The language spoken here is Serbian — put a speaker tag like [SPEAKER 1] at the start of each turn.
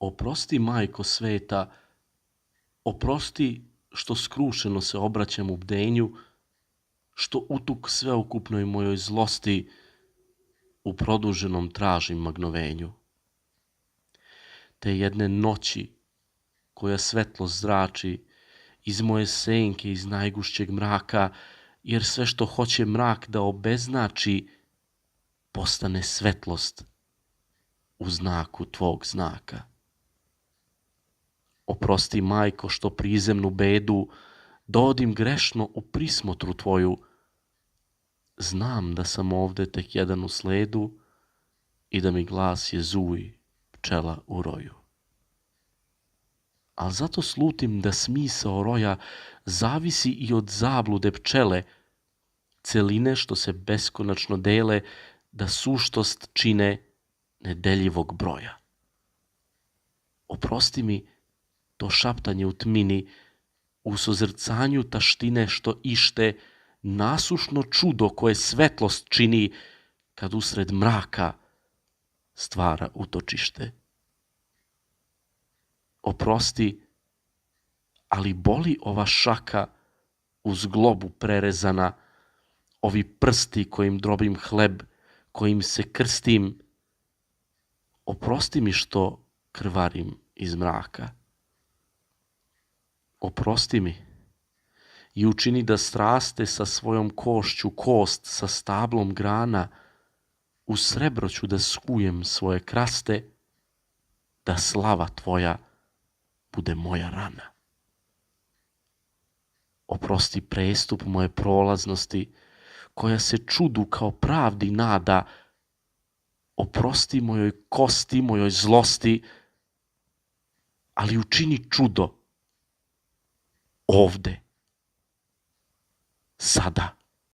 [SPEAKER 1] Oprosti, Majko sveta, oprosti što skrušeno se obraćam u bdenju, što utuk sveukupnoj mojoj zlosti u produženom tražim magnovenju. Te jedne noći koja svetlo zrači iz moje senke, iz najgušćeg mraka, jer sve što hoće mrak da obeznači, postane svetlost u znaku tvog znaka. Oprosti, Majko, što prizemnu bedu dovodim grešno u prismotru tvoju. Znam da sam ovde tek jedan u sledu i da mi glas je zuj pčela u roju. Al zato slutim da smisao roja zavisi i od zablude pčele, celine što se beskonačno dele, da suštost čine nedeljivog broja. Oprosti mi to šaptanje u tmini, u sozrcanju taštine što ište, nasušno čudo koje svetlost čini, kad usred mraka stvara utočište. Oprosti, ali boli ova šaka uz globu prerezana, ovi prsti kojim drobim hleb, kojim se krstim. Oprosti mi što krvarim iz mraka. Oprosti mi i učini da straste sa svojom košću kost sa stablom grana, u srebro ću da skujem svoje kraste, da slava tvoja bude moja rana. Oprosti prestup moje prolaznosti, koja se čudu kao pravdi nada. Oprosti mojoj kosti, mojoj zlosti, ali učini čudo ovde, sada.